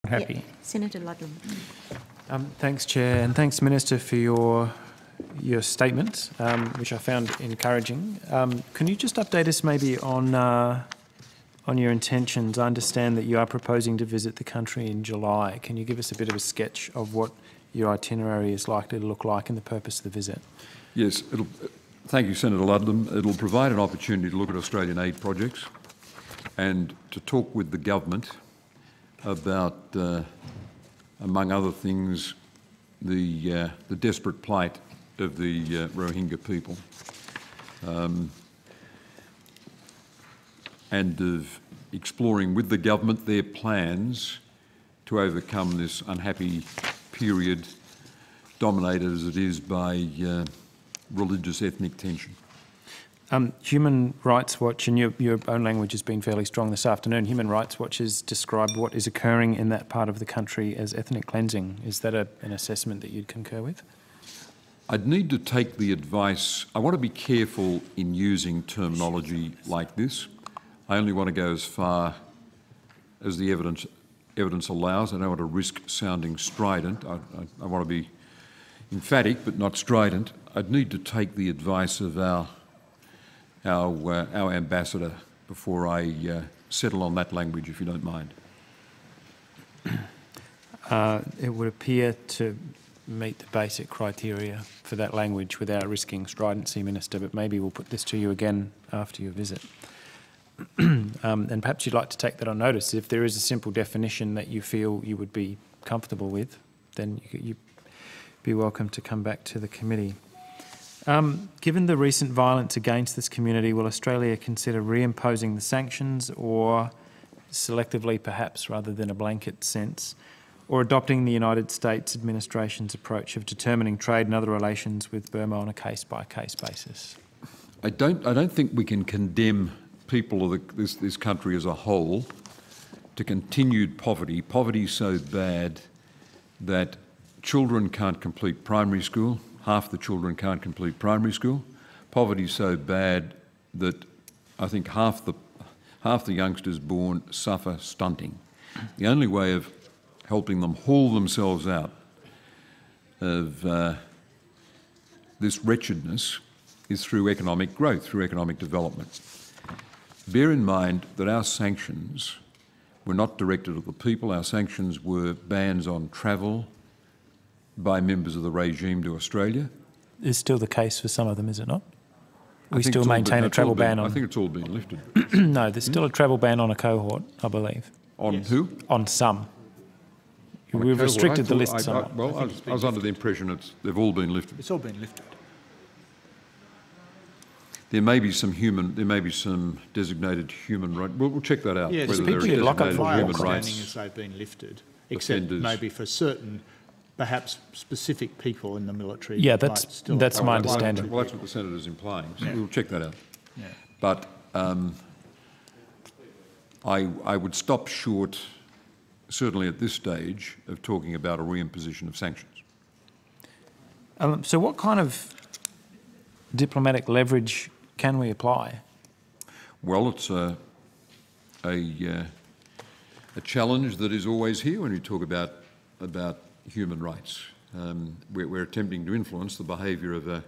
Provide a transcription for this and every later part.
happy. Yeah. Senator Ludlam. Thanks, Chair, and thanks, Minister, for your statement, which I found encouraging. Can you just update us maybe on your intentions? I understand that you are proposing to visit the country in July. Can you give us a bit of a sketch of what your itinerary is likely to look like and the purpose of the visit? Yes, thank you, Senator Ludlam. It'll provide an opportunity to look at Australian aid projects and to talk with the government about, among other things, the desperate plight of the Rohingya people, and of exploring with the government their plans to overcome this unhappy period dominated as it is by religious ethnic tension. Human Rights Watch, and your own language has been fairly strong this afternoon, Human Rights Watch has described what is occurring in that part of the country as ethnic cleansing. Is that an assessment that you'd concur with? I'd need to take the advice. I want to be careful in using terminology like this. I only want to go as far as the evidence allows. I don't want to risk sounding strident. I want to be emphatic but not strident. I'd need to take the advice of our ambassador before I settle on that language, if you don't mind. It would appear to meet the basic criteria for that language without risking stridency, Minister, but maybe we'll put this to you again after your visit. And perhaps you'd like to take that on notice. If there is a simple definition that you feel you would be comfortable with, then you'd be welcome to come back to the committee. Given the recent violence against this community, will Australia consider reimposing the sanctions, or selectively perhaps rather than a blanket sense, or adopting the United States administration's approach of determining trade and other relations with Burma on a case-by-case basis? I don't think we can condemn people of this country as a whole to continued poverty so bad that children can't complete primary school. Half the children can't complete primary school. Poverty so bad that I think half the youngsters born suffer stunting. The only way of helping them haul themselves out of this wretchedness is through economic growth, through economic development. Bear in mind that our sanctions were not directed at the people. Our sanctions were bans on travel by members of the regime to Australia. Is still the case for some of them, is it not? We still maintain a travel ban on... I think it's all been lifted. No, there's still a travel ban on a cohort, I believe. On yes. Who? On some. We've restricted the list somewhat. I was under the impression they've all been lifted. It's all been lifted. There may be some designated human rights. We'll check that out. Yes, whether there are designated human rights as they've been lifted, except offenders. Maybe for certain, perhaps specific people in the military. Yeah, that's my understanding. Well, that's what the Senator's implying. So yeah. We'll check that out. Yeah. But I would stop short, certainly at this stage, of talking about a reimposition of sanctions. So what kind of diplomatic leverage can we apply? Well, it's a challenge that is always here when we talk about human rights. We're attempting to influence the behaviour of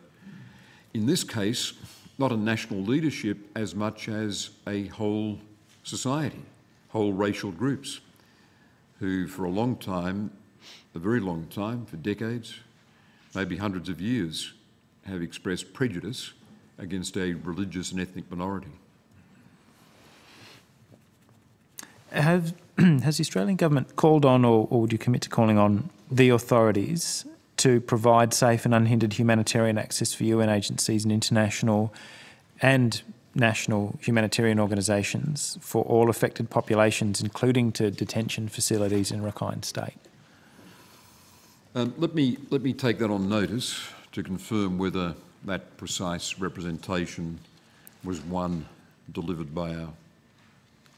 in this case, not a national leadership as much as a whole society, whole racial groups, who for a long time, a very long time, for decades, maybe hundreds of years, have expressed prejudice against a religious and ethnic minority. Has the Australian government called on, or would you commit to calling on, the authorities to provide safe and unhindered humanitarian access for UN agencies and international and national humanitarian organisations for all affected populations, including to detention facilities in Rakhine State? Let me take that on notice to confirm whether that precise representation was one delivered by our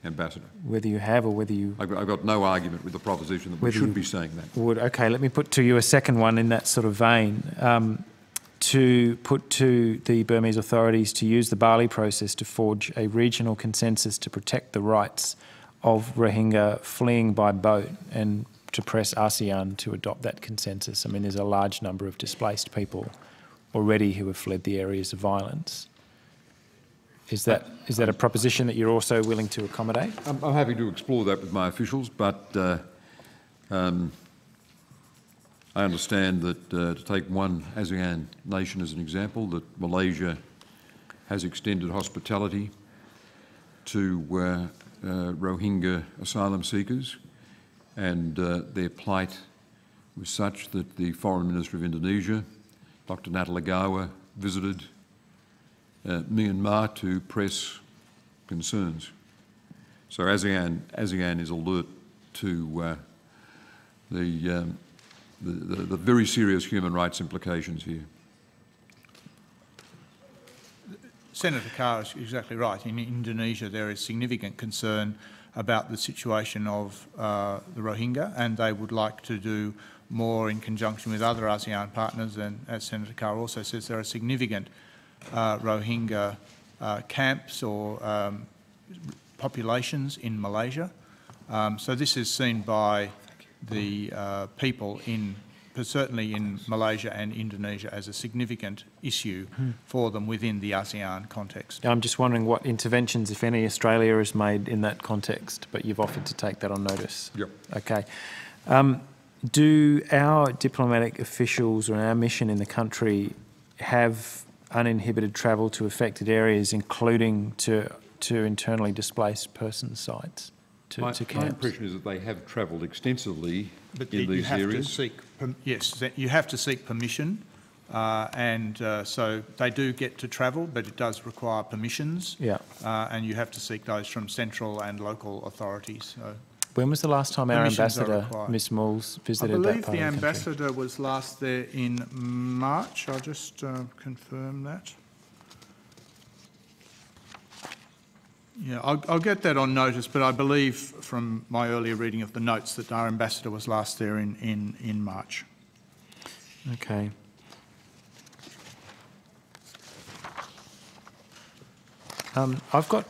ambassador. Whether you have or whether you... I've got no argument with the proposition that we should be saying that. Okay, let me put to you a second one in that sort of vein. To put to the Burmese authorities to use the Bali process to forge a regional consensus to protect the rights of Rohingya fleeing by boat and to press ASEAN to adopt that consensus? I mean, there's a large number of displaced people already who have fled the areas of violence. Is that a proposition that you're also willing to accommodate? I'm happy to explore that with my officials, but I understand that, to take one ASEAN nation as an example, that Malaysia has extended hospitality to Rohingya asylum seekers, and their plight was such that the Foreign Minister of Indonesia, Dr. Natalegawa, visited Myanmar to press concerns. So ASEAN is alert to the very serious human rights implications here. Senator Carr is exactly right. In Indonesia, there is significant concern about the situation of the Rohingya, and they would like to do more in conjunction with other ASEAN partners. And as Senator Carr also says, there are significant Rohingya camps or populations in Malaysia. So this is seen by the people certainly in Malaysia and Indonesia as a significant issue for them within the ASEAN context. I'm just wondering what interventions, if any, Australia has made in that context, but you've offered to take that on notice. Yep. Okay. Do our diplomatic officials or our mission in the country have uninhibited travel to affected areas, including to internally displaced person sites, to camps? My impression is that they have travelled extensively But in these areas. Yes, you have to seek permission, so they do get to travel, but it does require permissions. Yeah. And you have to seek those from central and local authorities. So when was the last time our permissions are ambassador, required. Ms Malls, I visited that believe part the of the country? ambassador was last there in March. I'll just confirm that. Yeah, I'll get that on notice, but I believe from my earlier reading of the notes that our ambassador was last there in March. Okay. I've got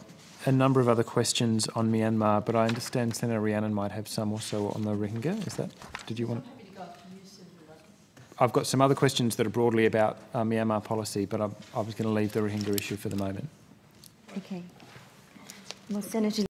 a number of other questions on Myanmar, but I understand Senator Rhiannon might have some also on the Rohingya. Is that? Did you want? I've got some other questions that are broadly about Myanmar policy, but I was going to leave the Rohingya issue for the moment. Okay. Well, Senator